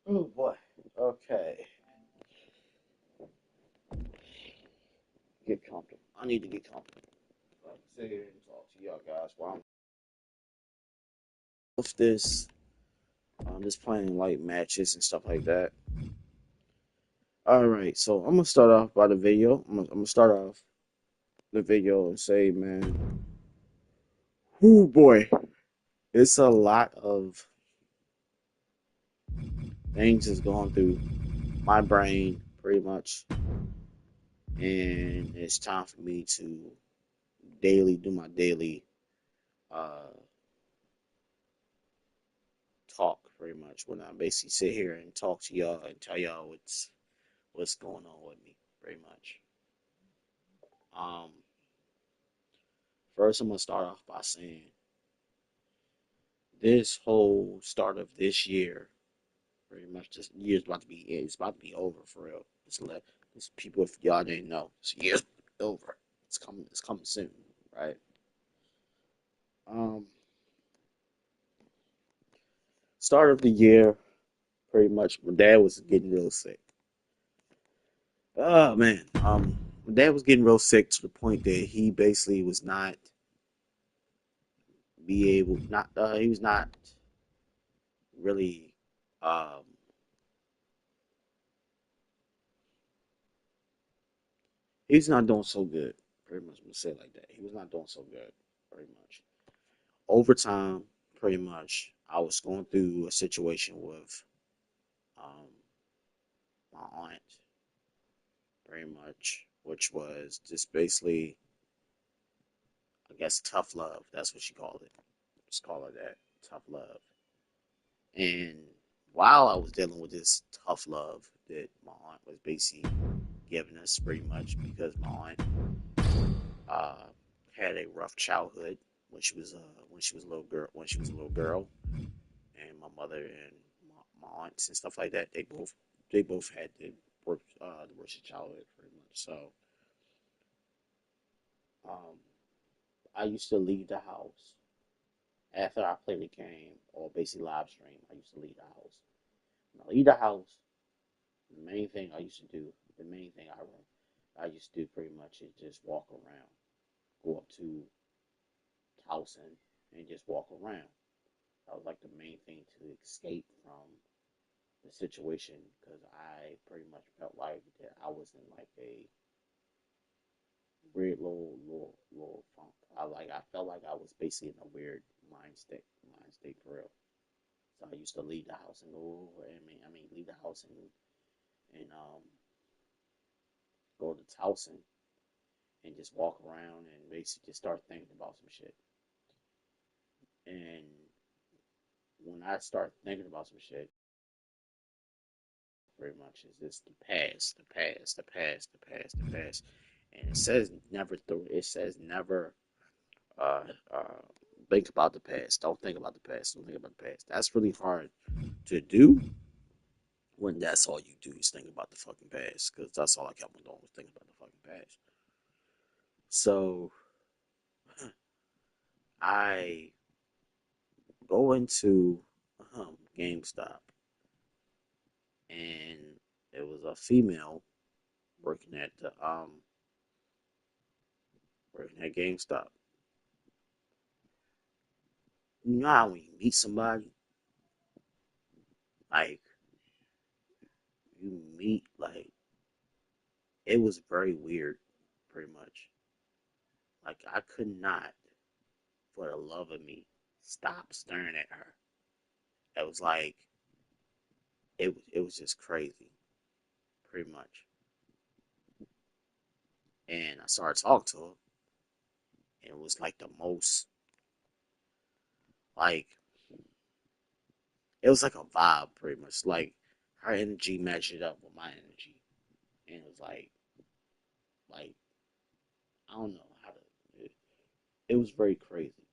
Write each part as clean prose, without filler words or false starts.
Oh boy. Okay. Get comfortable. I need to get comfortable. I can sit here and talk to y'all guys while I'm with this. Just playing like matches and stuff like that. All right. So I'm gonna start off by the video. I'm gonna start off the video and say, man, oh boy, it's a lot of things that's going through my brain pretty much, and it's time for me to do my daily uh talk pretty much when I basically sit here and talk to y'all and tell y'all what's going on with me pretty much. Um, First I'm gonna start off by saying this whole start of this year, pretty much this year's about to be it's about to be over for real. This people if y'all didn't know, this year's over. It's coming soon, right? Um, Start of the year, pretty much my dad was getting real sick. Oh man, my dad was getting real sick to the point that he basically was not be able not he was not really um he's not doing so good. Pretty much, I'm gonna say it like that. He was not doing so good. Pretty much over time, pretty much, I was going through a situation with um my aunt, pretty much, which was just basically, I guess, tough love. That's what she called it. Just call it that, tough love. And while I was dealing with this tough love that my aunt was basically giving us, pretty much, because my aunt uh, had a rough childhood when she was a little girl, and my mother and my aunts and stuff like that. They both had the worst childhood, pretty much. So um, I used to leave the house after I played the game or basically live stream. I used to leave the house. When I leave the house, the main thing I used to do, the main thing I used to do pretty much is just walk around, go up to Towson and just walk around. That was like the main thing to escape from the situation because I pretty much felt like that I was in like a weird little funk. I felt like I was basically in a weird mind state for real. So I used to leave the house and go. Leave the house and go to Towson and just walk around and basically just start thinking about some shit. And when I start thinking about some shit, pretty much is just the past, the past, the past, the past, the past. And it says never through. It says never uh, uh, think about the past. Don't think about the past. Don't think about the past. That's really hard to do when that's all you do is think about the fucking past. Because that's all I kept on doing was thinking about the fucking past. So I go into GameStop, and it was a female working at the working at GameStop. You know how when you meet somebody, like you meet like it was very weird, pretty much. Like I could not, for the love of me, stop staring at her. It was like it was just crazy, pretty much. And I started talking to her, and it was like the most like it was like a vibe, pretty much. Like her energy matched up with my energy, and it was like I don't know how to. It was very crazy,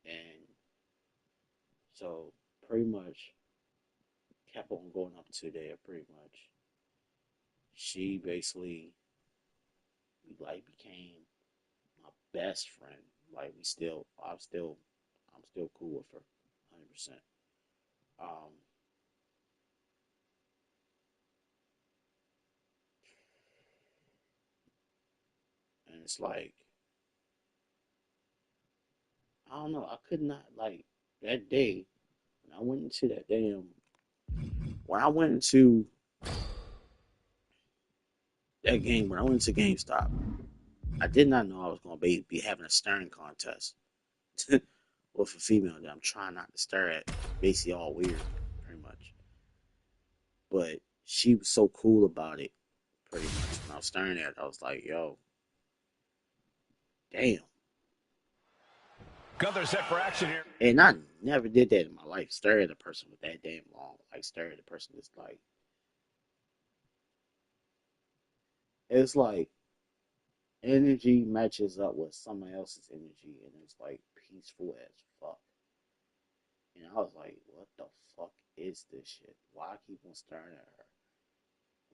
and so pretty much kept on going up to there. Pretty much, she basically like became my best friend. Like I'm still cool with her, 100%. Um, And it's like, I don't know, I could not, like, that day, when I went into that damn, when I went into that game, when I went into GameStop, I did not know I was going to be having a staring contest with a female that I'm trying not to stare at, basically all weird, pretty much. But she was so cool about it, pretty much. When I was staring at her, I was like, yo, damn. Gunther set for action here. And I never did that in my life. Stare at a person with that damn long. Like, stare at a person that's like, it's like energy matches up with someone else's energy, and it's like peaceful as fuck. And I was like, what the fuck is this shit? Why I keep on staring at her?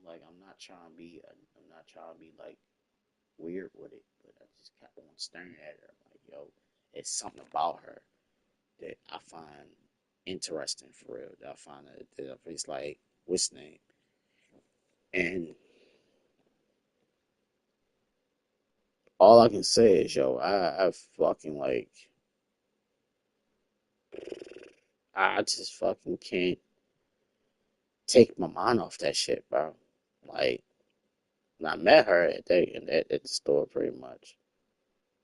Like, I'm not trying to be like weird with it, but I just kept on staring at her. I'm like, yo, it's something about her that I find interesting for real. That I find that it's like, what's his name? And all I can say is, yo, I fucking like, I just fucking can't take my mind off that shit, bro. Like, when I met her at the store, pretty much.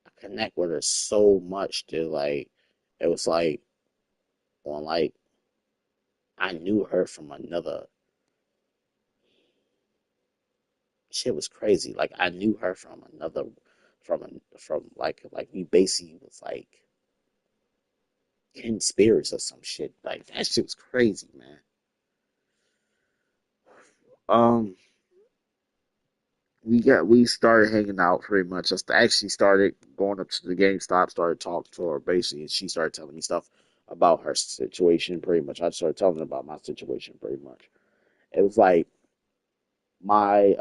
I connect with her so much that like, it was like on like I knew her from another. Shit was crazy. Like I knew her from another, from like we basically was like kin spirits or some shit. Like that shit was crazy, man. Um, we started hanging out pretty much. Just actually started going up to the GameStop, started talking to her basically, and she started telling me stuff about her situation. Pretty much, I started telling her about my situation. Pretty much, it was like my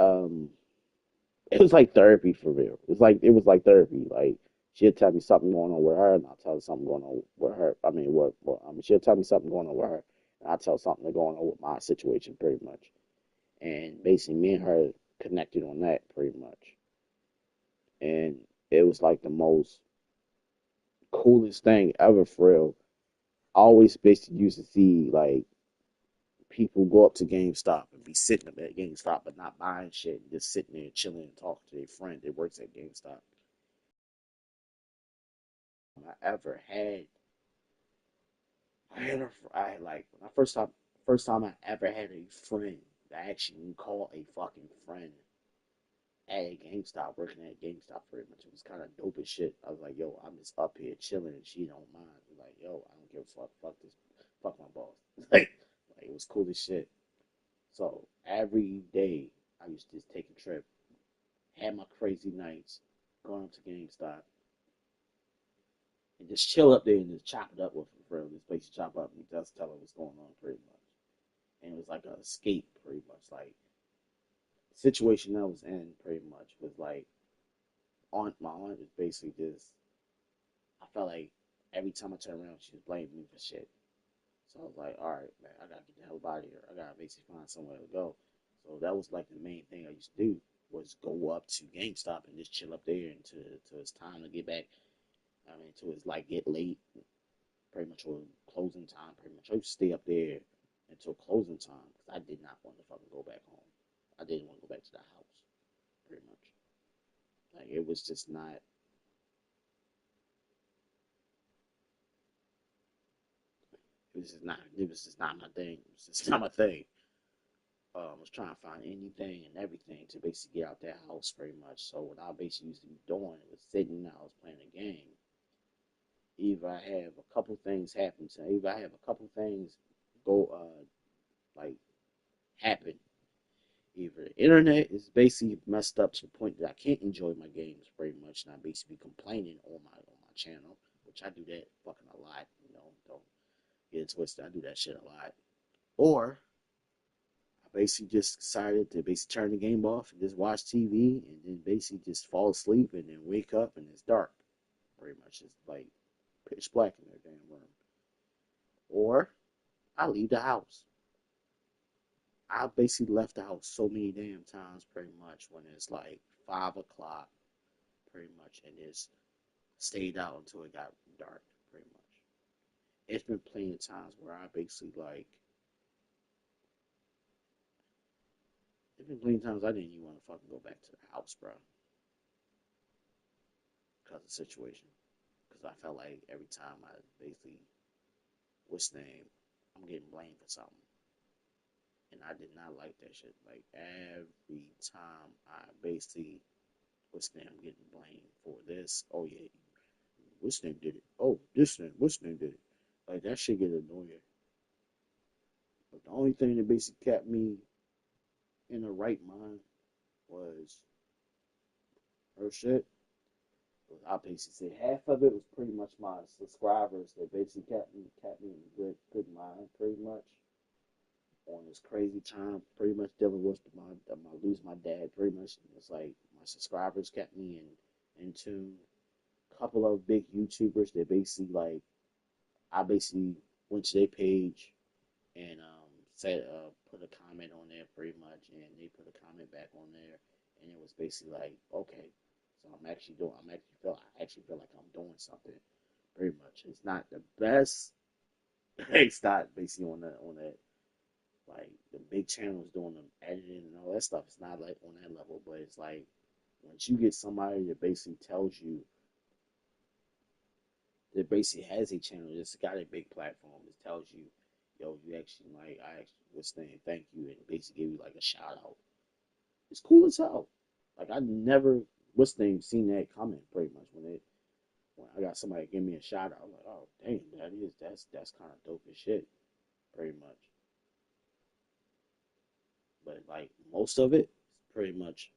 it was like therapy for real. It was like therapy. Like she'd tell me something going on with her, and I'll tell her something going on with her. I mean, she'll tell me something going on with her, and I'll tell something going on with my situation, pretty much. And basically, me and her connected on that, pretty much. And it was like the most coolest thing ever, for real. I always basically used to see like people go up to GameStop and be sitting up at GameStop but not buying shit, just sitting there chilling and talking to their friend that works at GameStop. I ever had, I had like when I first time I ever had a friend that I actually call a fucking friend at a GameStop, working at GameStop pretty much. It was kind of dope as shit. I was like, yo, I'm just up here chilling and she don't mind. I was like, yo, I don't give a fuck. Fuck this. Fuck my boss. Like it was cool as shit. So every day I used to just take a trip, had my crazy nights, going up to GameStop and just chill up there and just chop it up with a friend. This place to chop up and just tell her what's going on pretty much. And it was like an escape pretty much. Like the situation I was in pretty much was like my aunt was basically just I felt like every time I turned around she was blaming me for shit. So I was like, all right, man, I gotta get the hell out of here. I gotta basically find somewhere to go. So that was like the main thing I used to do was go up to GameStop and just chill up there until it's time to get back. I mean, until it's like get late, pretty much or closing time. Pretty much, I used to stay up there until closing time because I did not want to fucking go back home. I didn't want to go back to the house. Pretty much, like it was just not. It was just not. It was just not my thing. It was just not my thing. I was trying to find anything and everything to basically get out that house pretty much. So what I basically used to be doing was sitting in the house playing a game. Either I have a couple things happen to either I have a couple things go like happen. Either the internet is basically messed up to the point that I can't enjoy my games very much, and I basically complaining on my channel, which I do that fucking a lot. You know, don't get it twisted. I do that shit a lot. Or I basically just decided to basically turn the game off and just watch TV, and then basically just fall asleep, and then wake up and it's dark. Pretty much, it's like pitch black in that damn room. Or I leave the house. I basically left the house so many damn times, pretty much when it's like 5 o'clock, pretty much, and just stayed out until it got dark, pretty much. It's been plenty of times where I basically like. It's been plenty of times I didn't even want to fucking go back to the house, bro, because of the situation. Because I felt like every time I basically, what's the name, I'm getting blamed for something. And I did not like that shit. Like every time I basically, what's the name, I'm getting blamed for this. Oh yeah, what's the name did it? Oh, this name, what's the name did it? Like that shit get annoying. But the only thing that basically kept me in the right mind was her shit. I basically say half of it was pretty much my subscribers that basically kept me in good mind, pretty much on this crazy time. Pretty much dealing with my lose my dad. Pretty much it's like my subscribers kept me in tune. Couple of big YouTubers that basically like I basically went to their page and said put a comment on there pretty much, and they put a comment back on there, and it was basically like okay, so I actually feel like I'm doing something. Pretty much, it's not the best. It's not basically on that like the big channels doing the editing and all that stuff. It's not like on that level, but it's like once you get somebody that basically tells you that basically has a channel that's got a big platform that tells you, yo, you actually like I actually was saying thank you and basically give you like a shout out. It's cool as hell. Like I never what's the name seen that comment pretty much when I got somebody give me a shout out. I'm like, oh damn, that's kind of dope as shit, pretty much. But like most of it, pretty much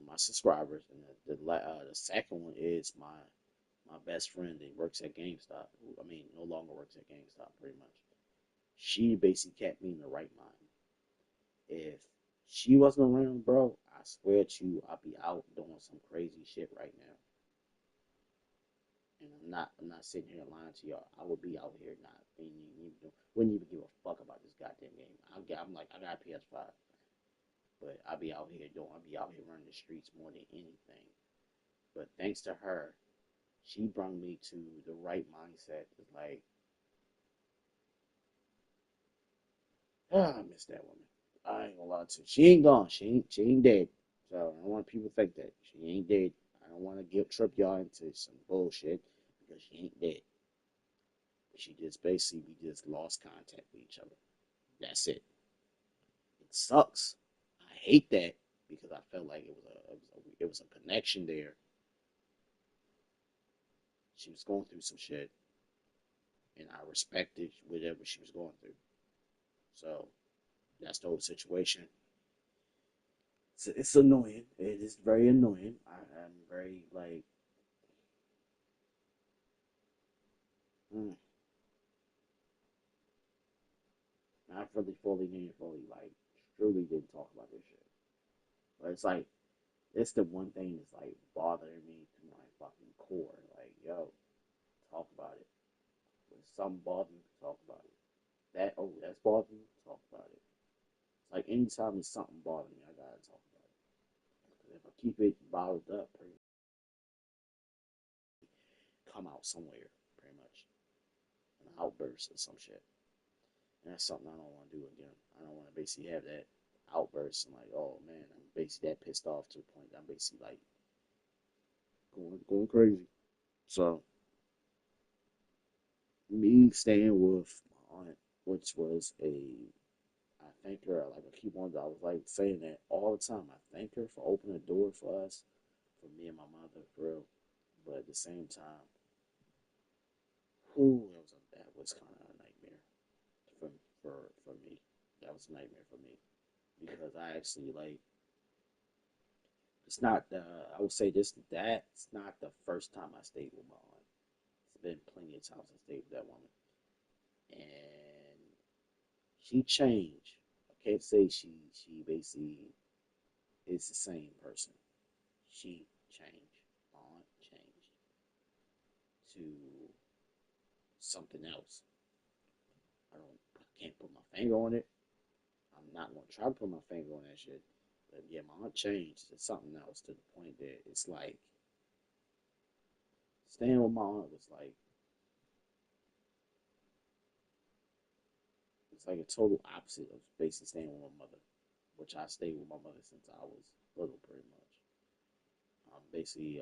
my subscribers, and the second one is my best friend that works at GameStop. Who, I mean, no longer works at GameStop, pretty much. She basically kept me in the right mind. If she wasn't around, bro, I swear to you, I'd be out doing some crazy shit right now. And I'm not sitting here lying to y'all. I would be out here not wouldn't even give a fuck about this goddamn game. I'm like I got a PS5, but I'll be out here running the streets more than anything. But thanks to her, she brought me to the right mindset. It's like, I miss that woman. I ain't gonna lie to you. She ain't gone. She ain't dead. So I don't want people to think that. She ain't dead. I don't want to trip y'all into some bullshit because she ain't dead. She just basically we just lost contact with each other. That's it. It sucks. I hate that because I felt like it was a connection there. She was going through some shit, and I respected whatever she was going through. So that's the whole situation. It's annoying. It is very annoying. I'm very like, mm, not really fully meaningfully like truly didn't talk about this shit. But it's like it's the one thing that's like bothering me to my fucking core. Like, yo, talk about it. When something bothers me, talk about it. That's bothering me, talk about it. It's like anytime there's something bothering me, I gotta talk about it. Because if I keep it bottled up, pretty come out somewhere, pretty much an outburst or some shit. And that's something I don't want to do again. I don't want to basically have that outburst and like, oh man, I'm basically that pissed off to the point that I'm basically like going crazy. So me staying with my aunt, which was I thank her like I keep on I was like saying that all the time. I thank her for opening the door for us, for me and my mother, for real. But at the same time, who that was kind of a nightmare for for me. That was a nightmare for me because I actually like it's not the I would say that's not the first time I stayed with my aunt. It's been plenty of times I stayed with that woman, and she changed. I can't say she basically is the same person. She changed. My aunt changed to something else. I can't put my finger on it. I'm not gonna try to put my finger on that shit. But yeah, my aunt changed to something else to the point that it's like staying with my aunt was like it's like a total opposite of basically staying with my mother, which I stayed with my mother since I was little, pretty much. Basically,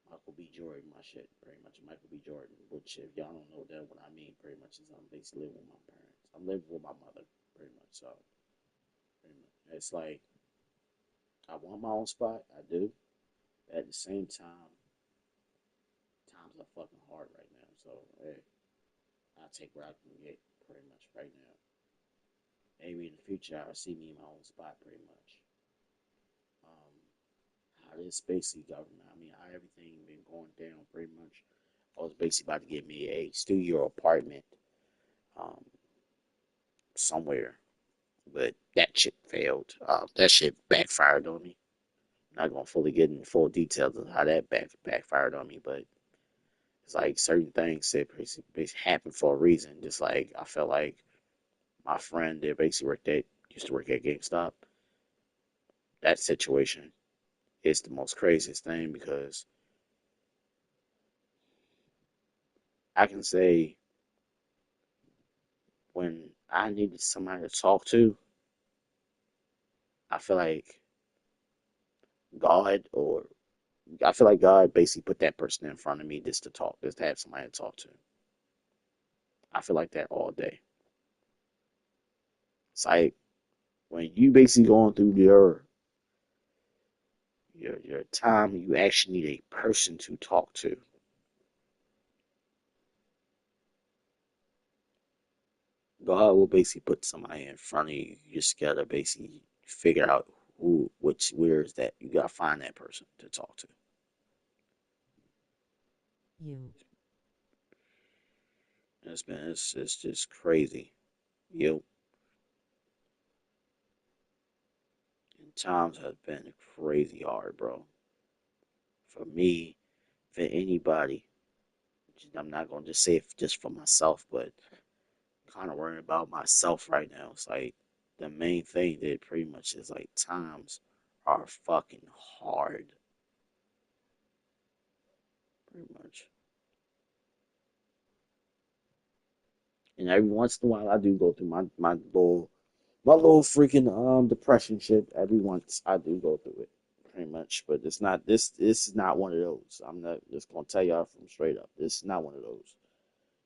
Michael B. Jordan, my shit, pretty much. Michael B. Jordan, which if y'all don't know that, what I mean, pretty much is I'm basically living with my parents. I'm living with my mother, pretty much. So, pretty much, it's like I want my own spot, I do. At the same time, times are fucking hard right now. So, hey, I'll take what I can get, pretty much, right now. Maybe in the future, I'll see me in my own spot, pretty much. Um, how this basically government, I mean, how everything been going down, pretty much. I was basically about to get me a studio apartment um, somewhere, but that shit failed. That shit backfired on me. I'm not gonna fully get into full details of how that backfired on me, but it's like certain things that basically happen for a reason. Just like I felt like my friend that basically used to work at GameStop. That situation is the most craziest thing because I can say when I needed somebody to talk to, I feel like God or I feel like God basically put that person in front of me just to talk, just to have somebody to talk to. I feel like that all day. It's like when you basically going through your time, you actually need a person to talk to. God will basically put somebody in front of you. You just gotta basically figure out where is that. You gotta find that person to talk to. You. It's just crazy. You and times have been crazy hard, bro. For me, for anybody. I'm not gonna just say it just for myself, but kind of worrying about myself right now. It's like the main thing that pretty much is like times are fucking hard, pretty much. And every once in a while, I do go through my little freaking depression shit. Every once I do go through it, pretty much. But it's not this is not one of those. I'm not just gonna tell y'all from straight up. This is not one of those.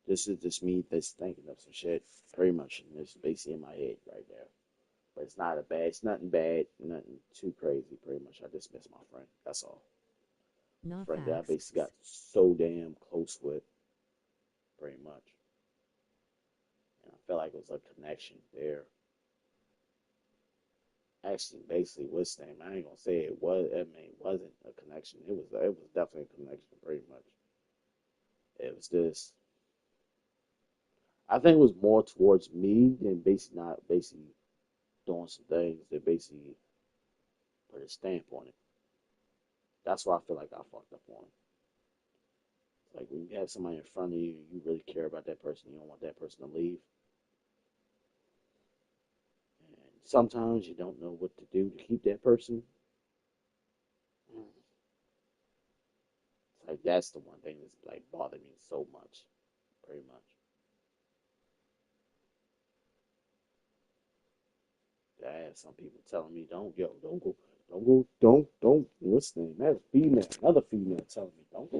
This is just me that's thinking of some shit, pretty much. And it's basically in my head right now. But it's not a bad. It's nothing bad. Nothing too crazy. Pretty much, I just miss my friend. That's all. No Friend that I facts. basically got so damn close with, pretty much. And I felt like it was a connection there. Actually, basically, what's the name? I ain't gonna say it was. I mean, it wasn't a connection. It was definitely a connection, pretty much. It was this. I think it was more towards me than basically not basically doing some things that basically put a stamp on it. That's why I feel like I fucked up on it. Like when you have somebody in front of you, you really care about that person. You don't want that person to leave. And sometimes you don't know what to do to keep that person. It's like that's the one thing that's like bothered me so much, pretty much. I have some people telling me, don't go, don't go, don't listen. That's female, another female telling me, don't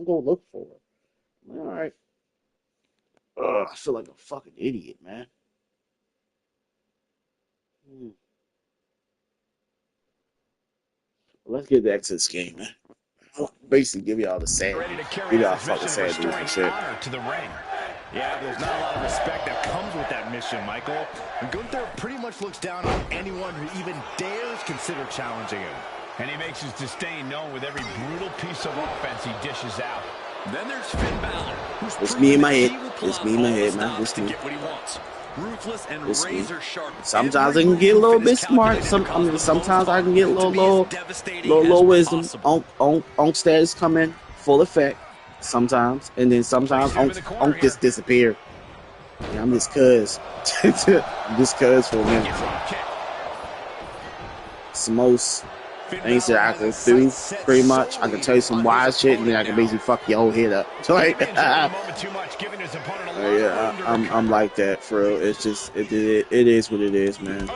go look for her. I'm like, all right. Ugh, I feel like a fucking idiot, man. Hmm. Let's get back to this game, man. I'll basically give y'all the sad Ready to news. carry Give out y'all this fucking mission of sad news restoring and shit. honor to the ring. Yeah, there's not a lot of respect that comes with that mission, Michael. And Gunther pretty much looks down on anyone who even dares consider challenging him. And he makes his disdain known with every brutal piece of offense he dishes out. Then there's Finn Balor, who's It's me proven in that my head. he will pull It's out me in my all the head, man. stops It's to me. get what he wants. Ruthless and It's me. razor sharp. Sometimes Every I can move get a from little Finn is bit smart. calculated to cause the most Sometimes I harm, can get a to little be as low, devastating little as low wisdom. possible. Onk status come in full effect sometimes, and then sometimes Placing him in the corner onk here. just disappear. And I'm just cuz. I'm just cuz for a minute. Drop kick. It's the most things that I go through, pretty much. I can tell you some wise shit, and then I can basically fuck your whole head up. So like, yeah, I'm like that for real. It's just it is what it is, man.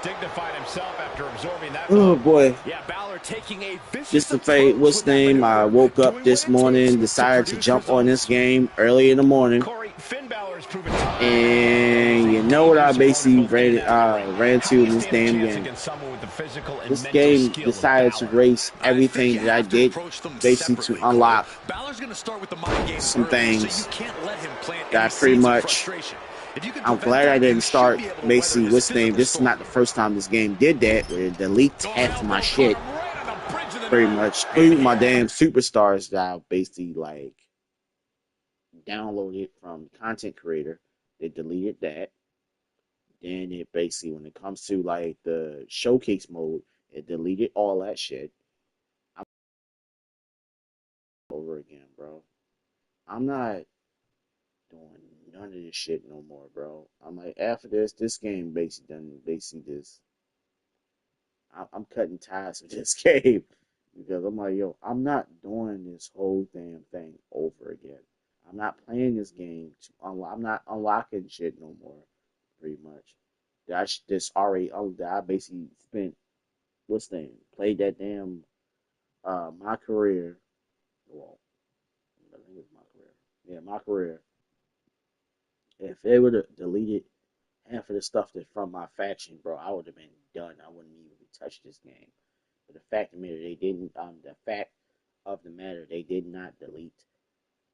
Dignified himself after absorbing that. Oh boy. Yeah, Balor taking a just to fade what's name. I woke up this morning, decided to jump on this game early in the morning, and you know what I basically ran to in this damn game. This game decided to race everything that I did, basically to unlock some things that I pretty much. I'm glad I didn't start basically what's name. This is not the first time this game did that, where it deletes half of my shit. Pretty much, including my damn superstars that I basically like downloaded from content creator. They deleted that. Then it basically, when it comes to like the showcase mode, it deleted all that shit. I'm over again, bro. I'm not doing none of this shit no more, bro. I'm like, after this game basically done basically this. I'm cutting ties with this game because I'm like, yo, I'm not doing this whole damn thing over again. I'm not playing this game to unlock. I'm not unlocking shit no more. Pretty much. This already. That I basically spent. What's the name? Played that damn. My career. Well, I think it's my career. Yeah, my career. If they would have deleted half of the stuff that's from my faction, bro, I would have been done. I wouldn't even touch this game. But the fact of the matter, they didn't. The fact of the matter, they did not delete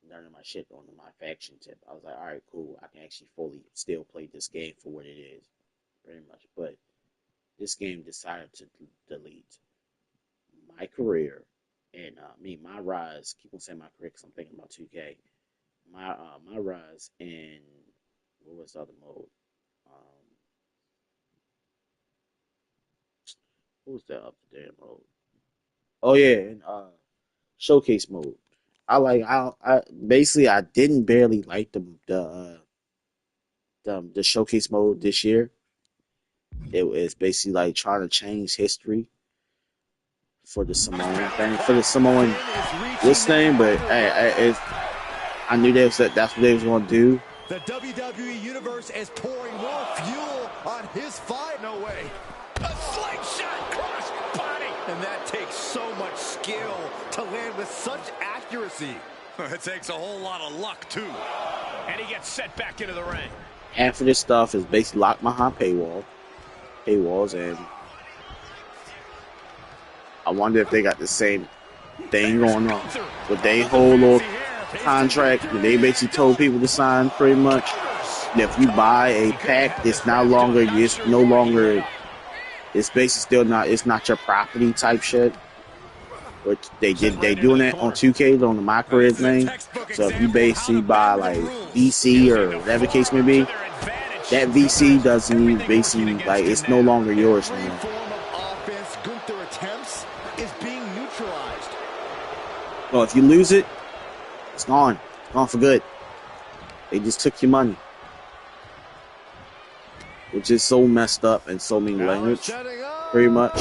none of my shit on my faction tip. I was like, all right, cool. I can actually fully still play this game for what it is, pretty much. But this game decided to delete my career and my rise. Keep on saying my career because I'm thinking about 2K. My rise and what was the other mode? What was that other damn mode? Oh yeah, and showcase mode. I basically I didn't barely like the showcase mode this year. It was basically like trying to change history for the Samoan thing, for the Samoan this thing, but I knew that's what they was gonna do. The WWE Universe is pouring more fuel on his fight. No way. A slingshot cross body. And that takes so much skill to land with such accuracy. It takes a whole lot of luck, too. And he gets set back into the ring. Half of this stuff is basically locked behind paywalls, and I wonder if they got the same thing going on with their whole little contract that they basically told people to sign pretty much. And if you buy a pack, it's no longer it's basically still not, it's not your property type shit. But they doing that on 2K on the My Career thing. So if you basically buy like VC or whatever the case may be, that VC doesn't even basically like it's no longer yours anymore. Well, if you lose it, it's gone. It's gone for good. They just took your money. Which is so messed up in so many languages. Pretty much.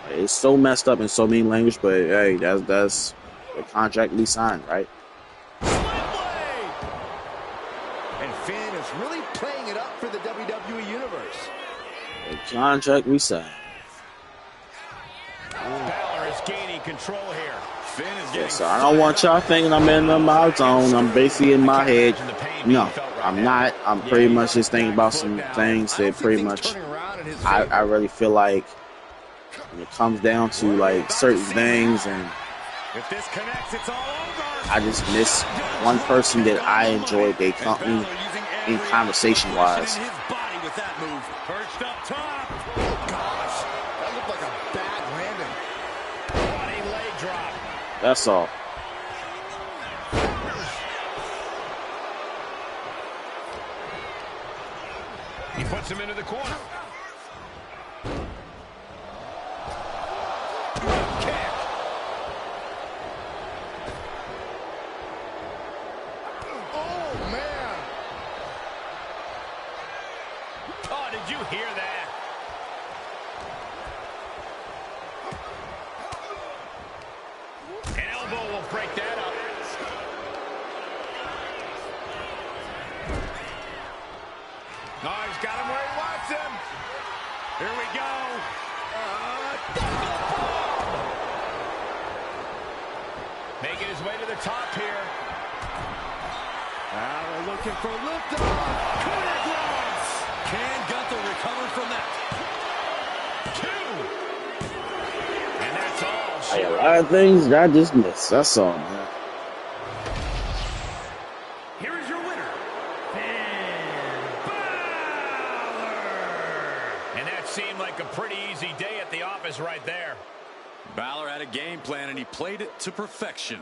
It's so messed up in so many languages, but hey, that's the contract we signed, right? And Finn is really playing it up for the WWE Universe. The contract we signed. Balor is gaining control here. Finn is getting so I don't want y'all thinking I'm in my zone. I'm basically in my head. No, I'm not. I'm pretty much just thinking about some things that pretty much I really feel like when it comes down to like certain things, and I just miss one person that I enjoyed their company in conversation wise. That's all. He puts him into the corner. break that up. Oh, he's got him where he wants him. Here we go. Making his way to the top here. Now we're looking for liftoff. Coup de grace. Can Gunther recover from that? 2. And that's all. Like, a lot of things that I just missed. That's all, man. Here is your winner, Finn Balor. And that seemed like a pretty easy day at the office right there. Balor had a game plan, and he played it to perfection.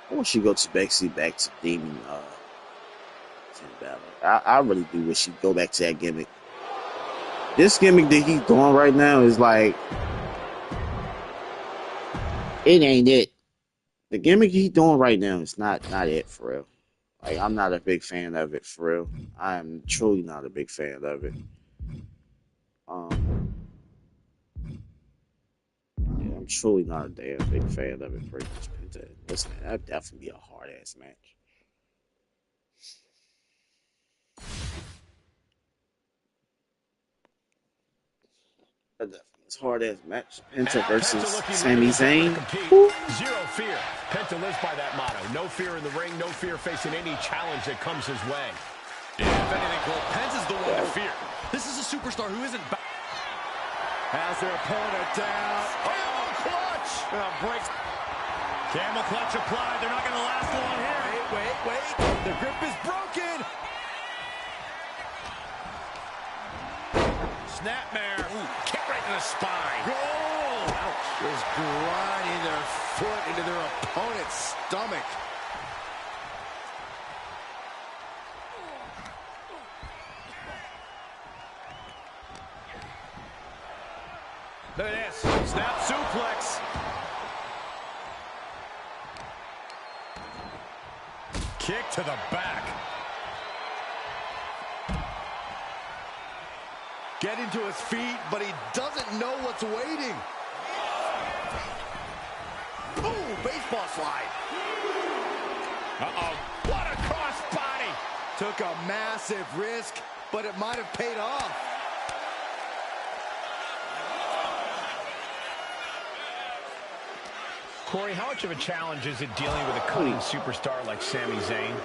I wish you go to basically back to Demon Finn Balor. I really do wish he'd go back to that gimmick. This gimmick that he's doing right now is like, it ain't it. The gimmick he's doing right now is not it for real. Like, I'm not a big fan of it for real. I am truly not a big fan of it. Yeah, I'm truly not a damn big fan of it. Pretty much. Listen, that'd definitely be a hard ass match. It's hard ass match. Penta versus Sami Zayn. Zero fear. Penta lives by that motto. No fear in the ring, no fear facing any challenge that comes his way. Yeah, if anything, Cole, Penta's the one to fear. This is a superstar who isn't has their opponent down. Camel clutch. Breaks. Camel clutch applied. They're not going to last long here. Wait. The grip is broken. Snapmare. Kick right to the spine. Goal. Just grinding their foot into their opponent's stomach. Look at this. Snap suplex. Kick to the back. Getting to his feet, but he doesn't know what's waiting. Boom! Baseball slide. Uh-oh. What a crossbody. Took a massive risk, but it might have paid off. Corey, how much of a challenge is it dealing with a cutting superstar like Sami Zayn?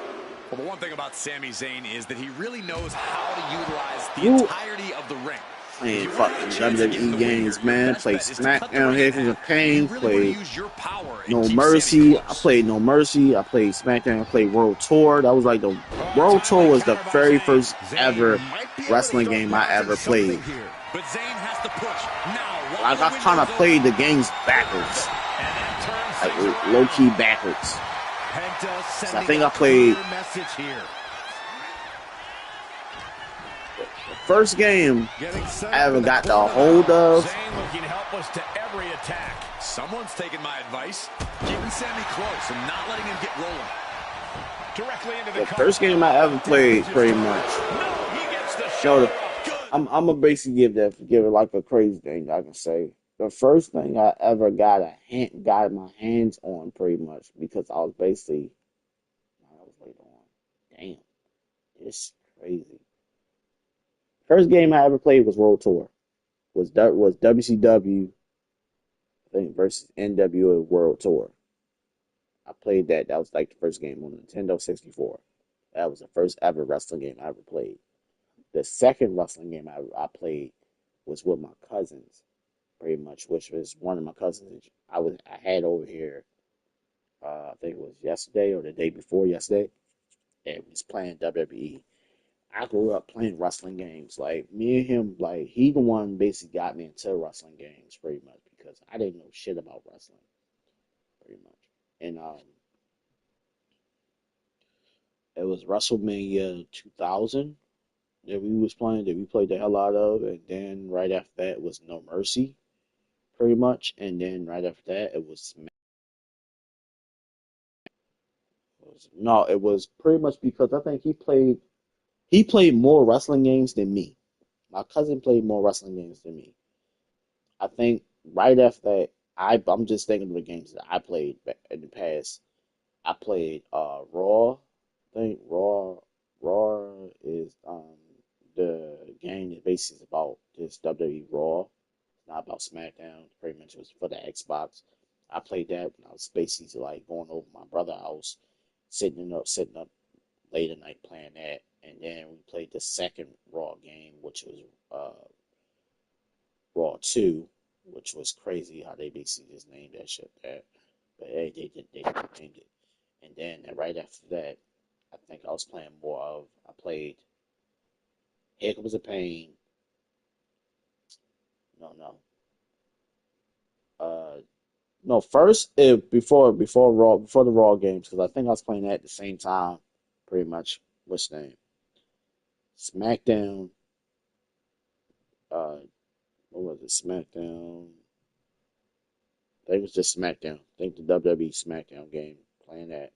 Well, the one thing about Sami Zayn is that he really knows how to utilize the entirety of the ring. Playing fucking WWE games, man. Play SmackDown, Here Comes the Pain. Play No Mercy. I played No Mercy. I played SmackDown. I played World Tour. That was like the World Tour was the very first ever wrestling game I ever played. But Zayn has to push. Now, like, I kind of played the games backwards. Like, low-key backwards. So I think I played the first game I ever got the hold of. Zayn looking helpless to every attack. Someone's taking my advice, keeping Sami close and not letting him get rolling. Directly into The first game I ever played, pretty much. No, he gets the shot. I'm gonna basically give it like a crazy thing I can say. The first thing I ever got my hands on, pretty much, because I was basically, damn, it's crazy. First game I ever played was World Tour. Was WCW, I think, versus NWA World Tour. I played that. That was like the first game on the Nintendo 64. That was the first ever wrestling game I ever played. The second wrestling game I played was with my cousins, pretty much, which was one of my cousins I had over here. I think it was yesterday or the day before yesterday, and was playing WWE. I grew up playing wrestling games. Like, me and him, like, he the one basically got me into wrestling games, pretty much, because I didn't know shit about wrestling, pretty much. And it was WrestleMania 2000 that we played the hell out of, and then right after that was No Mercy, pretty much, and then right after that it was it was pretty much because I think he played more wrestling games than me. My cousin played more wrestling games than me. I think right after that I'm just thinking of the games that I played in the past. I played Raw. I think Raw is the game that basically is about just WWE Raw. It's not about SmackDown. Pretty much it was for the Xbox. I played that when I was basically like going over my brother's house, sitting up late at night playing that. And then we played the second Raw game, which was Raw 2, which was crazy how they basically just named that shit that. But hey, they named it. And then right after that, I think I was playing more of. I played Here Comes the Pain. No, no. Uh, no. First, before the Raw games, because I think I was playing that at the same time, pretty much. What's the name? SmackDown. Uh, what was it? SmackDown. I think it was just SmackDown. I think the WWE SmackDown game playing that.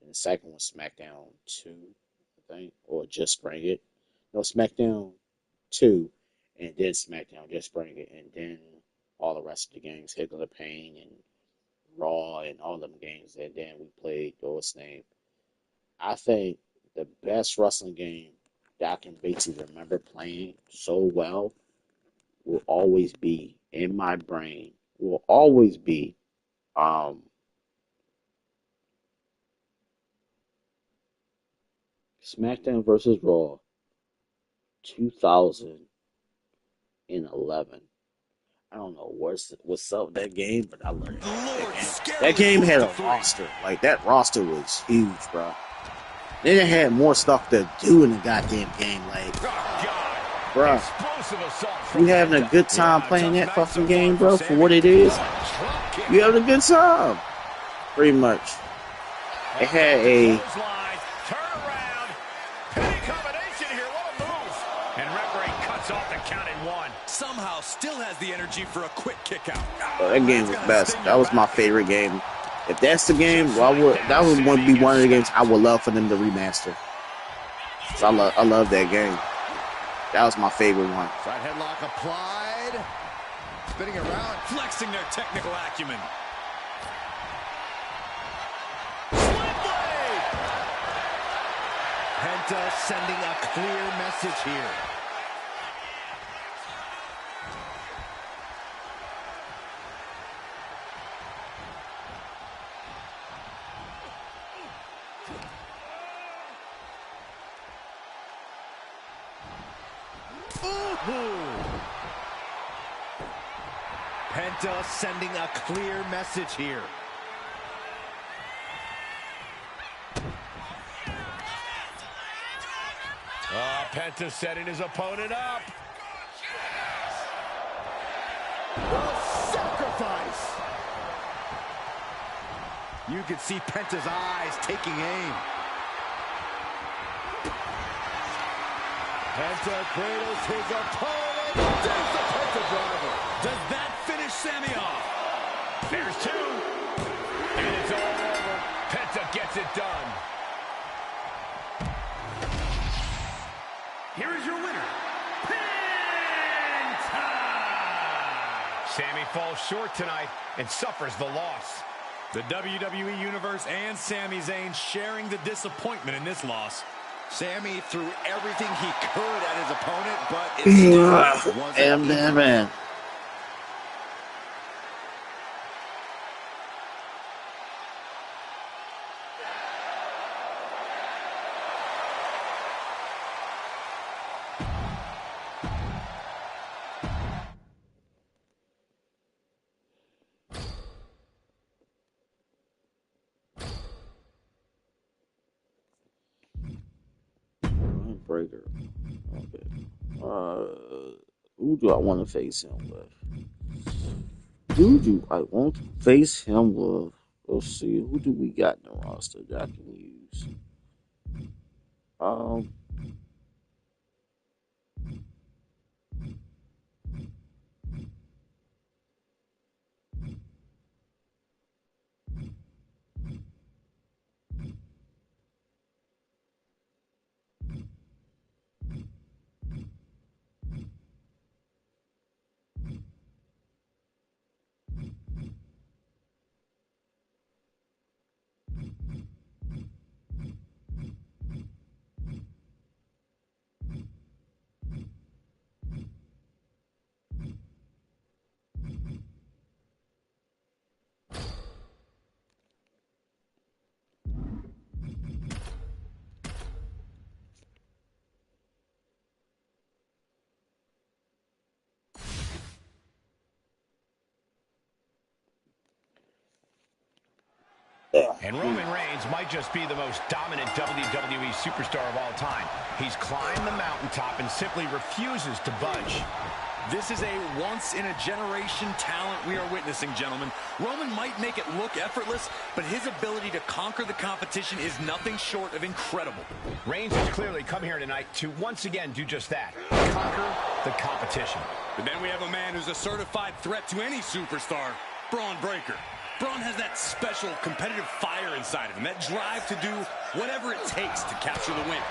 And the second was SmackDown 2, I think, or Just Bring It. No, SmackDown 2, and then SmackDown Just Bring It, and then all the rest of the games, Hickle of Pain and Raw and all them games. And then we played what's name. I think the best wrestling game that I can basically remember playing so well will always be in my brain. Will always be um SmackDown versus Raw 2011. I don't know what's up with that game, but I love it. That game had a roster. Like that roster was huge, bro. Then it had more stuff to do in the goddamn game. Like, bro, you having a good time playing that fucking game, bro? For what it is, you having a good time. Pretty much. It had a Somehow still has the energy for a quick kick out. that game was best. That was my favorite game. If that's the game, that would be one of the games I would love for them to remaster. So I love that game. That was my favorite one. Side headlock applied. Spinning around. Flexing their technical acumen. Penta sending a clear message here. Penta sending a clear message here. Penta setting his opponent up. The sacrifice. You can see Penta's eyes taking aim. Penta cradles his opponent. There's the Penta driver. Does that finish Sammy off? There's two. And it's all over. Penta gets it done. Here is your winner, Penta! Sammy falls short tonight and suffers the loss. The WWE Universe and Sami Zayn sharing the disappointment in this loss. Sammy threw everything he could at his opponent, but it still wasn't enough. Man. Breaker. Okay. Who do I want to face him with? Who do I want to face him with? Let's see. Who do we got in the roster that I can use? Um. And Roman Reigns might just be the most dominant WWE superstar of all time. He's climbed the mountaintop and simply refuses to budge. This is a once-in-a-generation talent we are witnessing, gentlemen. Roman might make it look effortless, but his ability to conquer the competition is nothing short of incredible. Reigns has clearly come here tonight to once again do just that, conquer the competition. But then we have a man who's a certified threat to any superstar, Braun Breaker. Braun has that special competitive fire inside of him, that drive to do whatever it takes to capture the win.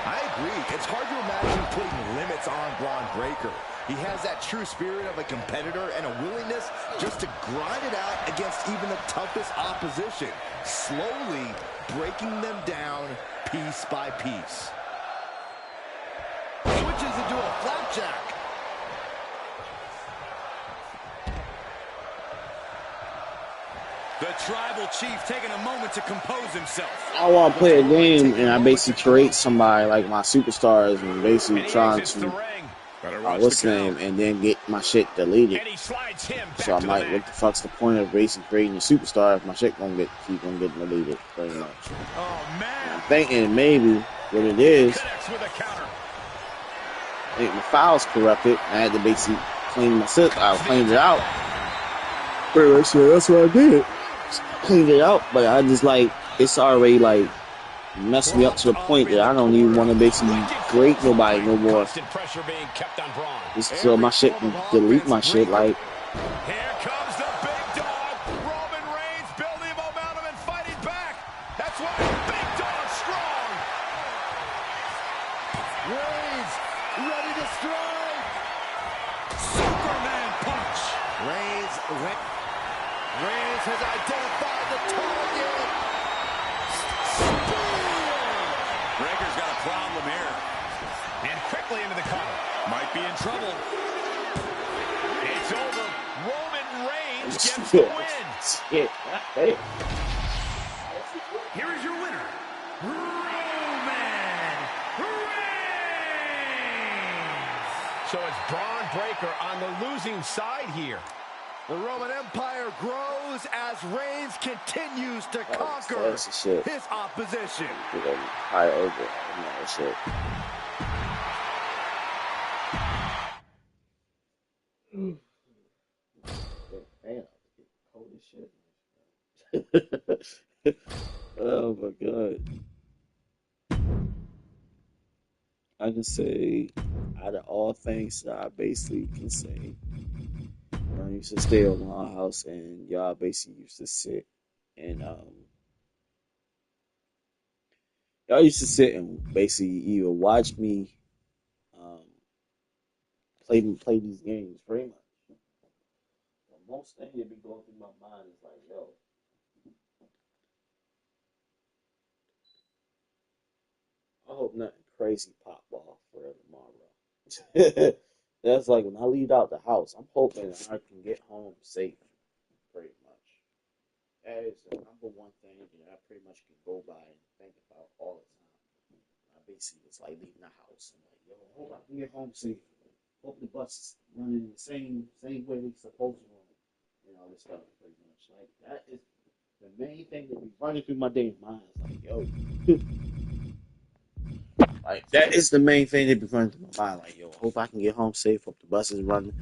I agree. It's hard to imagine putting limits on Braun Breaker. He has that true spirit of a competitor and a willingness just to grind it out against even the toughest opposition, slowly breaking them down piece by piece. Switches into a flapjack. The tribal chief taking a moment to compose himself. I want to play a game and I basically create somebody like my superstars and basically trying to what's the name and then get my shit deleted. So I'm like, what the fuck's the point of basically creating a superstar if my shit gonna keep on getting deleted pretty much. Oh man! And I'm thinking maybe what it is. I think my file's corrupted. I had to basically clean my shit. I cleaned it out. Pretty much, so that's what I did. Cleaned it out, but I just like it's already like messed me up to the point that I don't even want to basically create nobody no more. Just so my shit can delete my shit. Like, Here comes the big dog, Roman Reigns, building momentum and fighting back. That's why big dog strong. Reigns ready to strike. Superman punch. Reigns has identified the target. Breaker's got a problem here. And quickly into the cover. Might be in trouble. It's over. Roman Reigns gets the win. shit. Hey. Here is your winner, Roman Reigns. So it's Braun Breaker on the losing side here. The Roman Empire grows as Reigns continues to conquer That's the shit. his opposition. We're gonna hire over and all that shit. Damn, cold as shit. Oh my god. I can say, out of all things that I basically can say, I used to stay over my house and y'all basically used to sit and y'all used to sit and basically either watch me um play these games pretty much. The most thing that be going through my mind is like, yo, I hope nothing crazy pop off for tomorrow. That's like when I leave out the house, I'm hoping I can get home safe, pretty much. That is the number one thing that I pretty much can go by and think about all the time. I basically was like leaving the house. I'm like, yo, I hope I can get home safe. Hope the bus is running the same way they supposed to run. You know, this stuff pretty much. Like that is the main thing that be running through my damn mind. It's like, yo. Like that is the main thing that be running through my mind. Like, yo, hope I can get home safe. Hope the bus is running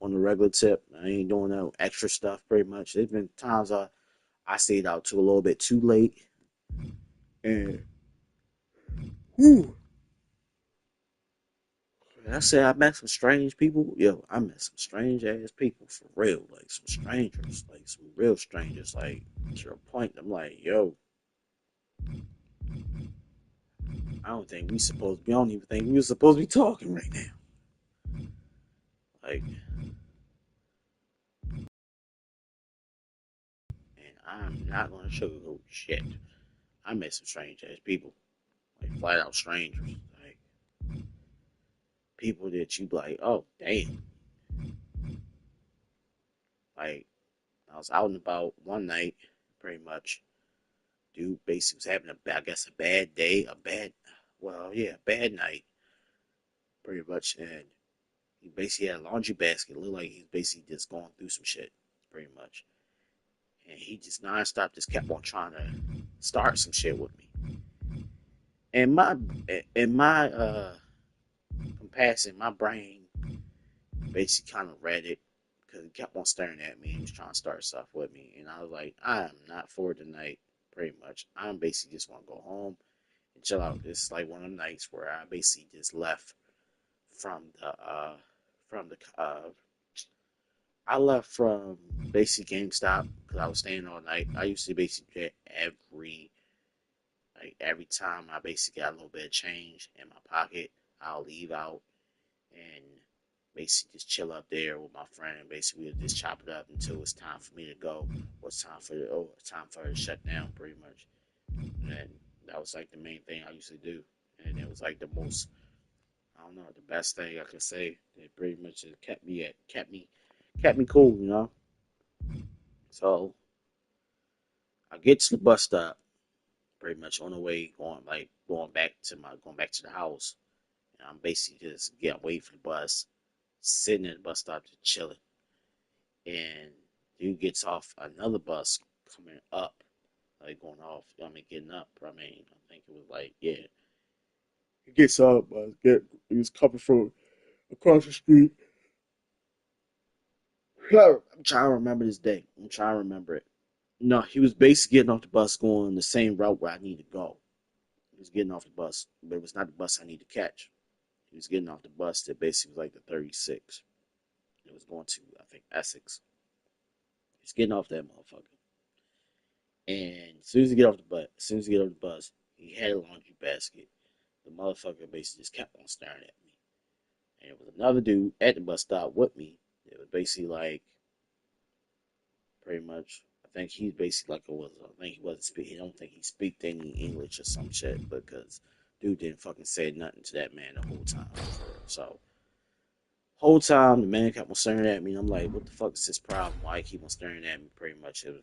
on the regular tip. I ain't doing no extra stuff pretty much. There's been times I stayed out too a little bit too late. And whew, I said I met some strange people. Yo, I met some strange ass people for real. Like some strangers. Like some real strangers. Like to a point I'm like, yo, I don't even think we were supposed to be talking right now. Like, and I'm not gonna sugarcoat shit. I met some strange ass people. Like flat out strangers. Like people that you be like, oh damn. Like I was out and about one night, pretty much. Dude basically was having a bad day, a bad night, pretty much. And he basically had a laundry basket. It looked like he's basically just going through some shit, pretty much. and he just nonstop just kept on trying to start some shit with me. And my compassion, my brain basically kind of read it because he kept on staring at me. He was trying to start stuff with me, and I was like, I am not for tonight. Pretty much, I'm basically just want to go home and chill out. It's like one of the nights where I basically just left from the I left from basically GameStop because I was staying all night. I used to basically get every time I basically got a little bit of change in my pocket, I'll leave out and basically just chill up there with my friend. Basically, we'll just chop it up until it's time for me to go. It's time for her to shut down, pretty much. And that was like the main thing I used to do, and it was like the most, I don't know, the best thing I could say. It pretty much just kept me cool, you know. So I get to the bus stop, pretty much on the way going back to the house. And I'm basically just getting away from the bus, sitting at the bus stop just chilling. And dude gets off another bus coming up, like going off. I mean, getting up. I mean, I think it was like, yeah. He gets up. He was coming from across the street. I'm trying to remember this day. I'm trying to remember it. No, he was basically getting off the bus going the same route where I need to go. He was getting off the bus, but it was not the bus I need to catch. He was getting off the bus that basically was like the 36. It was going to, I think, Essex. He's getting off that motherfucker. And as soon as he get off the bus, he had a laundry basket. The motherfucker basically just kept on staring at me. And it was another dude at the bus stop with me. It was basically like, pretty much, I think he's basically like I think he wasn't speaking. I don't think he speak any English or some shit because dude didn't fucking say nothing to that man the whole time. So whole time the man kept on staring at me. And I'm like, what the fuck is this problem? Why he keep on staring at me? Pretty much he was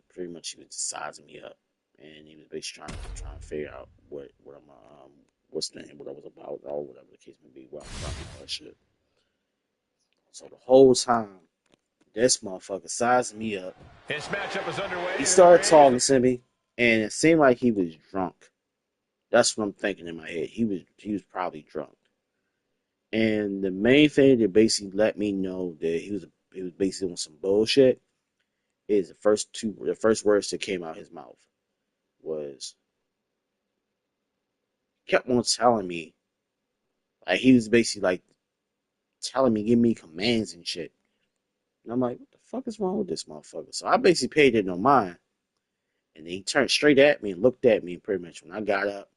just sizing me up, and he was basically trying to figure out what I'm what's the name, what I was about, or whatever the case may be. Where I'm from, all that shit. So the whole time this motherfucker sizing me up, This matchup is underway. he Here in the started ring. talking to me, and it seemed like he was drunk. That's what I'm thinking in my head. He was probably drunk. And the main thing that basically let me know that he was basically on some bullshit is the first words that came out his mouth was, kept on telling me, like he was basically like telling me, giving me commands and shit. And I'm like, what the fuck is wrong with this motherfucker? So I basically paid it no mind. And then he turned straight at me and looked at me pretty much when I got up,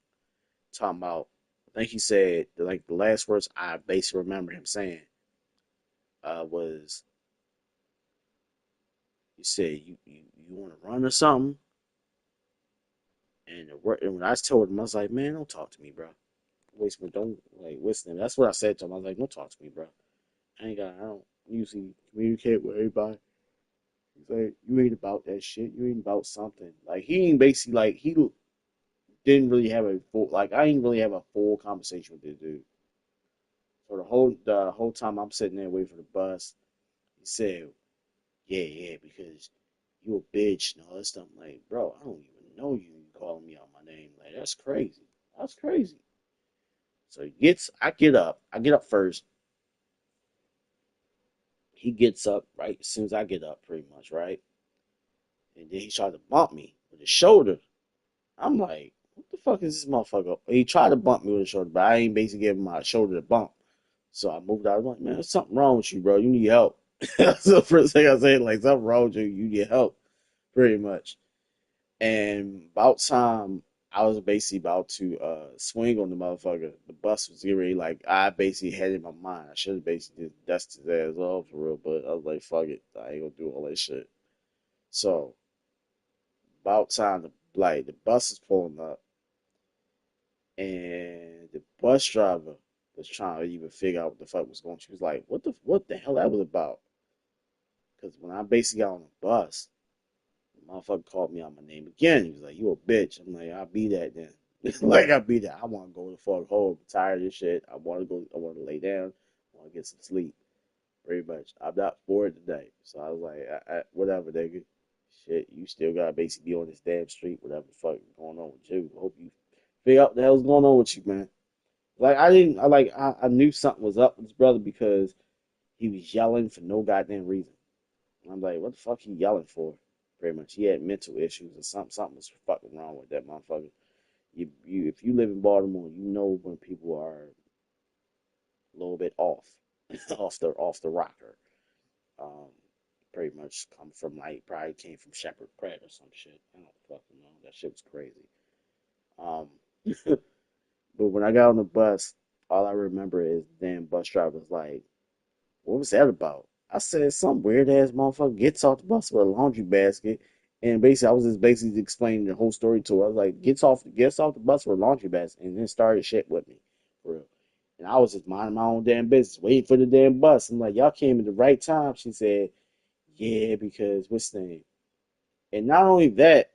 talking about, I think he said, like the last words I basically remember him saying was, he said, you want to run or something? And when I told him, I was like, man, don't talk to me, bro. Don't like listen. That's what I said to him. I was like, don't talk to me, bro. I don't usually communicate with everybody. He's like, you ain't about that shit. You ain't about something. Like he ain't basically like he didn't really have a full like I didn't really have a full conversation with this dude. So the whole time I'm sitting there waiting for the bus, he said, yeah, because you a bitch and all that stuff. I'm like, bro, I don't even know you. You calling me out my name. Like, that's crazy. That's crazy. So I get up first. He gets up right as soon as I get up, pretty much, right? And then he tried to bump me with his shoulder. I'm like, what the fuck is this motherfucker? He tried to bump me with his shoulder, but I ain't basically giving my shoulder to bump. So I moved out. I'm like, man, there's something wrong with you, bro. You need help. That's the first thing I said. Like, something wrong with you. You need help, pretty much. And about time, I was basically about to swing on the motherfucker. The bus was getting ready. Like, I basically had in my mind, I should have basically just dusted his ass off for real, but I was like, fuck it. I ain't gonna do all that shit. So, about time, the bus is pulling up, and the bus driver was trying to even figure out what the fuck was going on. She was like, what the hell that was about? Because when I basically got on the bus, the motherfucker called me out my name again. He was like, you a bitch. I'm like, I'll be that then. Like, I'll be that. I want to go the fuck home. I'm tired of this shit. I want to lay down. I want to get some sleep. Pretty much. I'm not for it today. So I was like, whatever, nigga. shit, you still gotta basically be on this damn street, whatever the fuck is going on with you. Hope you figure out what the hell's going on with you, man. Like I didn't, I like, I knew something was up with his brother because he was yelling for no goddamn reason. And I'm like, what the fuck he yelling for? Pretty much, he had mental issues or something. Something was fucking wrong with that motherfucker. If you live in Baltimore, you know when people are a little bit off, off the rocker. Um, Pretty much come from like probably came from Shepherd Pratt or some shit. I don't fucking know. That shit was crazy. Um, but when I got on the bus, all I remember is the damn bus driver was like, "What was that about?" I said, "Some weird ass motherfucker gets off the bus with a laundry basket." And basically, I was just basically explaining the whole story to her. I was like, gets off the bus with a laundry basket," and then started shit with me, for real. And I was just minding my own damn business, waiting for the damn bus. I'm like, "Y'all came at the right time." She said, "Yeah, because what's the name?" And not only that,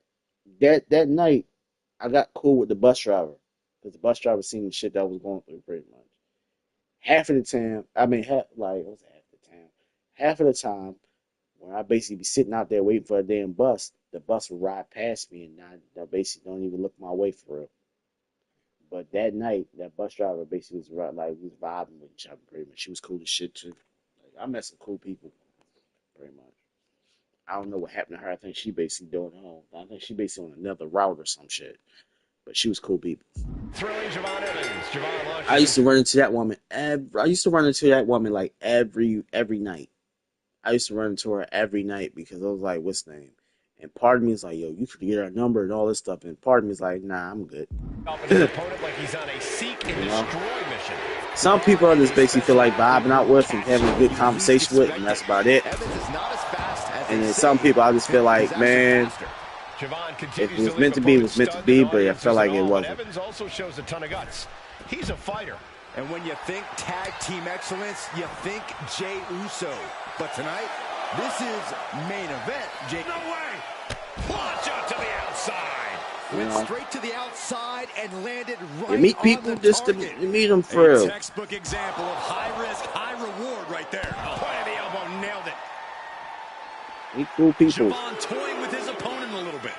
that night I got cool with the bus driver because the bus driver seen the shit that I was going through pretty much. Half of the time, I mean, like what's half the time? Half of the time, when I basically be sitting out there waiting for a damn bus, the bus would ride past me, and I basically don't even look my way for real. But that night, that bus driver basically was like we was vibing with each other pretty much. She was cool as shit too. Like I met some cool people pretty much. I don't know what happened to her. I think she basically doing her own. I think she basically on another route or some shit. But she was cool people. Thrilling Javon Evans. Javon I launches. used to run into that woman. I used to run into that woman like every night. I used to run into her every night because I was like, "What's the name?" And part of me is like, "Yo, you could get her number and all this stuff." And part of me is like, "Nah, I'm good." Off his opponent like he's on a seek and You know, destroy mission. some people I just basically feel like vibing out with and having a good conversation with, and that's about it. Evans is not as fast as And they then say. some people I just feel He's like, actually man, faster. Javon if it continues to was leave meant to be, it opponents was meant to stunned be. and But I audiences felt like in it awe, but wasn't. Evans also shows a ton of guts. He's a fighter. And when you think tag team excellence, you think Jey Uso. But tonight, this is main event. No way! Launch out to the outside. You Went know, straight to the outside and landed you right meet on people the just to target. meet them for A real. textbook example of high risk, high reward right there. Point of the elbow, nailed it. Meet cool people. Javon toying with his opponent a little bit.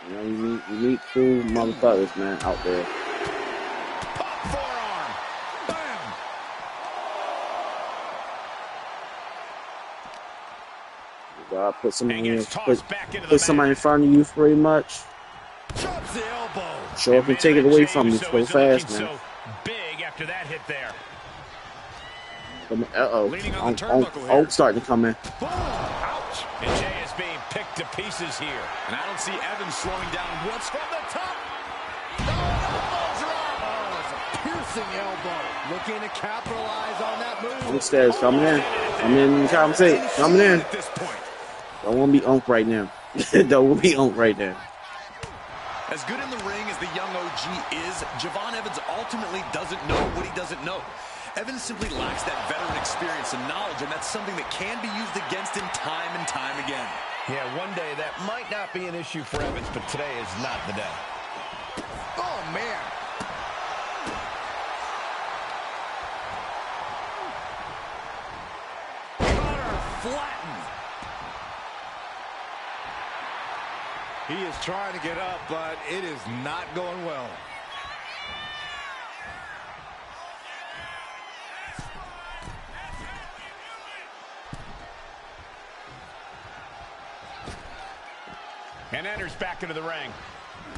You know, you meet cool motherfuckers, man, out there. Pop forearm. Bam. You gotta put And somebody gets tossed back into the put somebody in mat. front of you pretty much. Drops the elbow. Sure can take it away from you so fast, man. So big after that hit there. Uh-oh. Leaning on the turnbuckle here. Oak starting to come in. Boom. Ouch. And Jey is being picked to pieces here. And I don't see Evans slowing down. What's from the top? Oh, it's a piercing elbow. Looking to capitalize on that move. Oak stairs coming in. Coming in and conversate. Coming in. At this point. Don't want to be Oak right now. Don't want to be Oak right now. As good in the ring as the young OG is, Javon Evans ultimately doesn't know what he doesn't know. Evans simply lacks that veteran experience and knowledge, and that's something that can be used against him time and time again. Yeah, one day that might not be an issue for Evans, but today is not the day. Oh, man. Cutter flattened. He is trying to get up, but it is not going well. And enters back into the ring.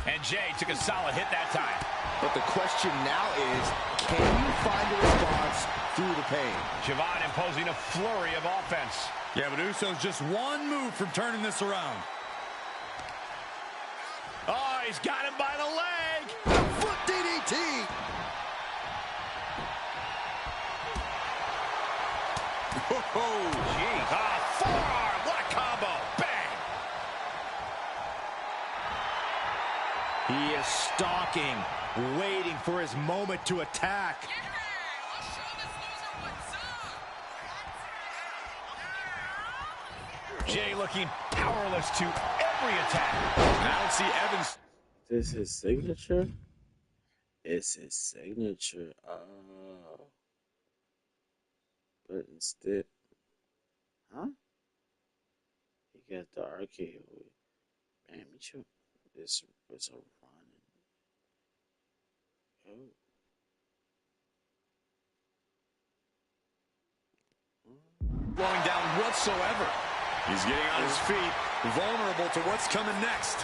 And Jey took a solid hit that time. But the question now is, can you find a response through the pain? Javon imposing a flurry of offense. Yeah, but Uso's just one move from turning this around. Oh, he's got him by the leg. Foot DDT. Oh, jeez. Forearm. What a combo. Bang. He is stalking, waiting for his moment to attack. Jey looking powerless to every attack. And I don't see Evans. Is this his signature? It's his signature. Oh. But instead, huh? He got the arcade. Man, me too. It's a running. Oh. Slowing down whatsoever. He's getting on his feet, vulnerable to what's coming next.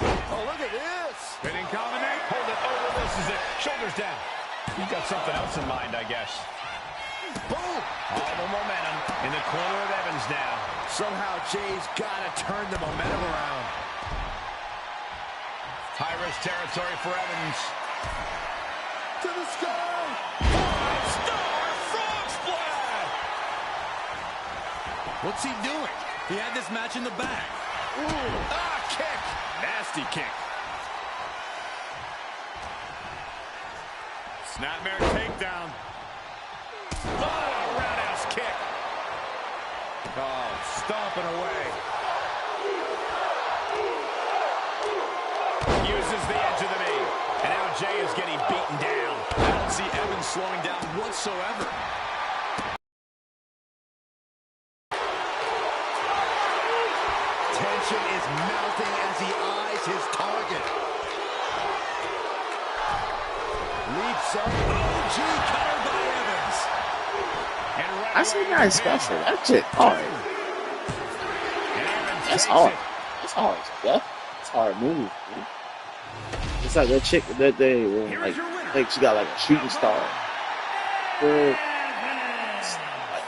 Oh, look at this. Spinning combination. Hold it. Oh, this is it. Shoulders down. He's got something else in mind, I guess. Boom. All the momentum in the corner of Evans now. Somehow Jay's got to turn the momentum around. High-risk territory for Evans. To the sky. Five-star frog splash! What's he doing? He had this match in the bag. Ooh. Kick. Nasty kick. Snapmare takedown. Oh, roundhouse kick. Oh, stomping away. Uses the edge of the knee. And now Jay is getting beaten down. I don't see Evans slowing down whatsoever. Tension is mounting as he eyes his target. Leaps up. OG covered by Evans. And right That's away, not special. That shit hard. And Evans That's takes hard. it. That's hard. Yeah. It's hard move, man. It's like that chick that day when Here like is your winner. like she got like a shooting star. Full like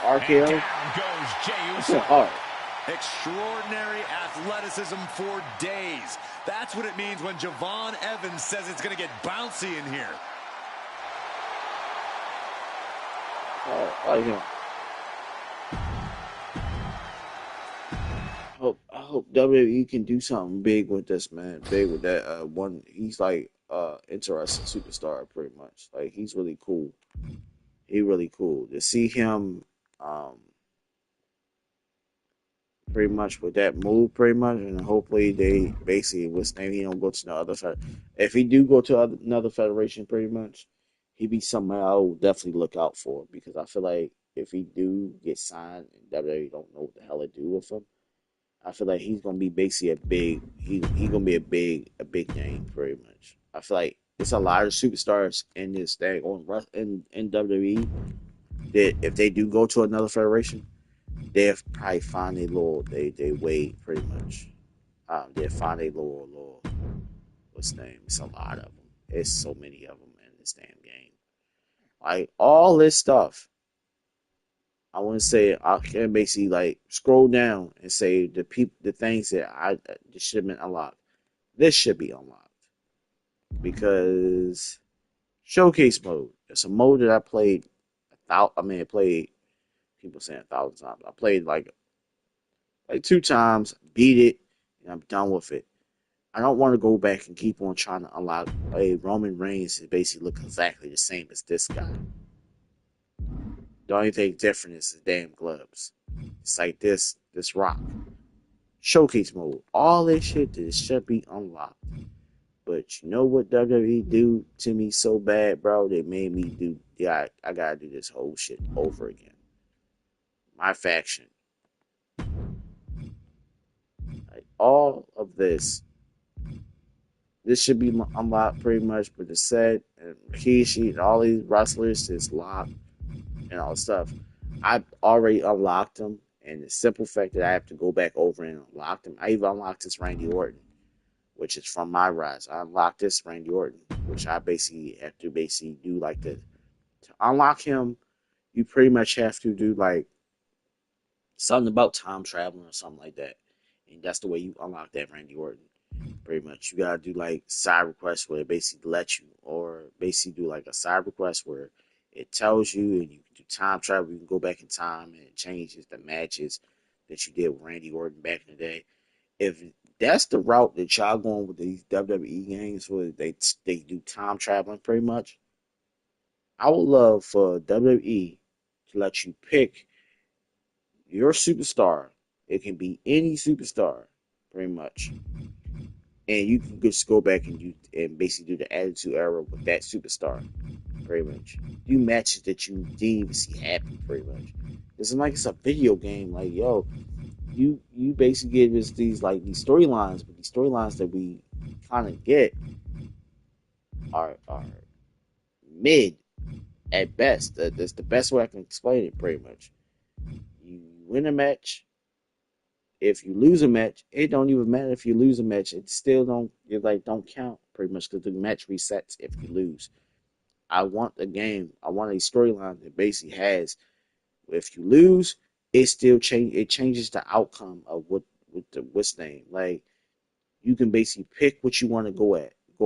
And RKO. down goes Jey That Uso. shit hard. Extraordinary athleticism for days. That's what it means when Javon Evans says it's going to get bouncy in here. Like him. I hope WWE can do something big with this man. Big with that one. He's like interesting superstar pretty much. Like he's really cool. He really cool. To see him pretty much with that move pretty much, and hopefully they basically what's name he don't go to the other if he do go to another federation pretty much, he be something I will definitely look out for because I feel like if he do get signed and WWE don't know what the hell to do with him, I feel like he's gonna be basically he gonna be a big name pretty much. I feel like it's a lot of superstars in this thing in WWE that if they do go to another federation, they'll probably find a little they way pretty much. They'll find a little what's the name? It's a lot of them. It's so many of them in this damn game. Like all this stuff. I want to say I can basically like scroll down and say the things that that should have been unlocked. This should be unlocked because showcase mode. It's a mode that I played. I played. People saying 1,000 times. I played like 2 times, beat it, and I'm done with it. I don't want to go back and keep on trying to unlock a Roman Reigns that basically look exactly the same as this guy. The only thing different is his damn gloves. It's like this rock. Showcase mode. All this shit that should be unlocked. But you know what WWE do to me so bad, bro? They made me do I gotta do this whole shit over again. My faction. Like all of this should be unlocked pretty much, but the set and Rikishi and all these wrestlers is locked and all stuff. I already unlocked them, and the simple fact that I have to go back over and unlock them. I even unlocked this Randy Orton, which is from my rise. I unlocked this Randy Orton, which I basically have to do like to unlock him. You pretty much have to do like something about time traveling or something like that, and that's the way you unlock that Randy Orton. Pretty much, you gotta do like side requests where it basically lets you, or basically do like a side request where it tells you, and you can do time travel. You can go back in time and it changes the matches that you did with Randy Orton back in the day. If that's the route that y'all going with these WWE games, where they do time traveling, pretty much, I would love for WWE to let you pick your superstar. It can be any superstar, pretty much, and you can just go back and basically do the Attitude Era with that superstar, pretty much. Do matches that you didn't even see happen, pretty much. It's like it's a video game. Like, yo, you basically give us these storylines, but these storylines that we kind of get are mid at best. That's the best way I can explain it, pretty much. You win a match. If you lose a match, it don't even matter if you lose a match. It still don't count, pretty much, because the match resets if you lose. I want a game. I want a storyline that basically has, if you lose, it still change. It changes the outcome of what's name. Like, you can basically pick what you want to go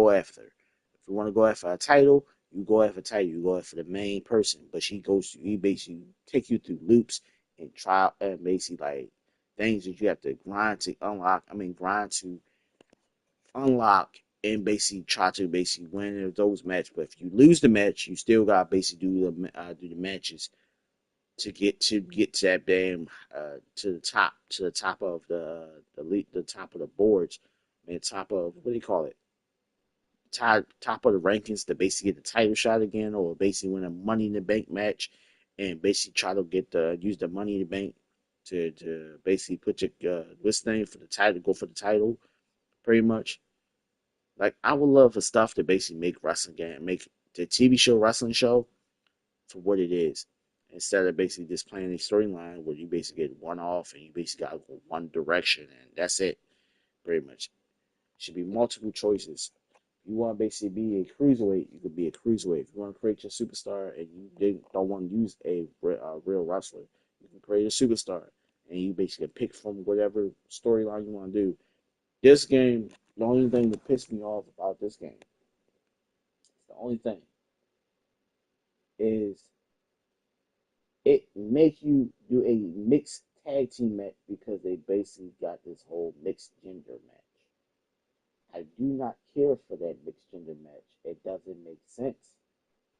after. If you want to go after a title, you go after a title. You go after the main person. But he basically take you through loops and try and basically like things that you have to grind to unlock. I mean, grind to unlock and basically try to basically win those matches. But if you lose the match, you still got to basically do the matches to that damn to the top of the top of the boards, and top of what do you call it? Top of the rankings to basically get the title shot again, or basically win a Money in the Bank match, and basically try to use the Money in the Bank to basically put your this thing for the title, go for the title, pretty much. Like, I would love for stuff to basically make wrestling game, make the TV show wrestling show for what it is, instead of basically just playing a storyline where you basically get one off and you basically got to go one direction and that's it. Pretty much, should be multiple choices. If you want to basically be a cruiserweight, you could be a cruiserweight. If you want to create your superstar and don't want to use a real wrestler, you can create a superstar and you basically pick from whatever storyline you want to do. This game, the only thing that pissed me off about this game, the only thing is it make you do a mixed tag team match because they basically got this whole mixed gender match. I do not care for that mixed gender match. It doesn't make sense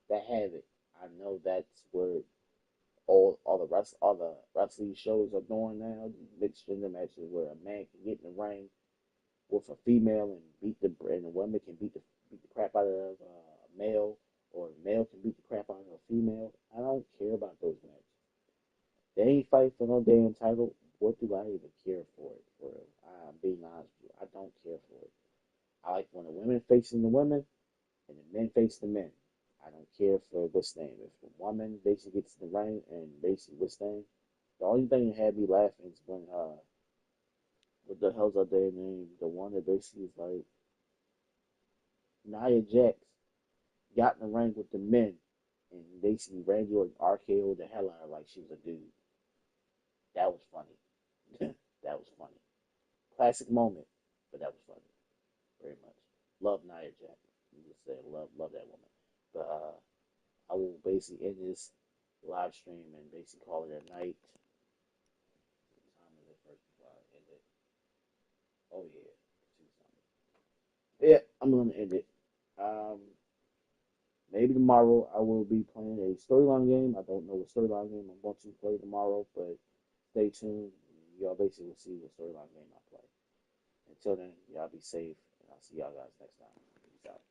to have it. I know that's where all the wrestling shows are going now. Mixed gender matches where a man can get in the ring with a female and and a woman can beat the crap out of a male, or a male can beat the crap out of a female. I don't care about those matches. They ain't fight for no damn title. What do I even care for it? For real? I'm being honest with you. I don't care for it. I like when the women facing the women and the men face the men. I don't care for what's name. If the woman basically gets in the ring and basically what's name, the only thing that had me laughing is when what the hell's that their name? The one that basically is like Nia Jax got in the ring with the men and basically Randy Orton RKO'd the hell out of her like she was a dude. That was funny. That was funny. Classic moment, but that was funny. Very much. Love Nia Jax. You just say love that woman. But I will basically end this live stream and basically call it a night. What time is it first before I end it? Oh yeah, yeah. I'm gonna end it. Um, Maybe tomorrow I will be playing a storyline game. I don't know what storyline game I'm going to play tomorrow, but stay tuned. Y'all basically will see what storyline game I play. Until then, y'all be safe, and I'll see y'all guys next time. Peace out.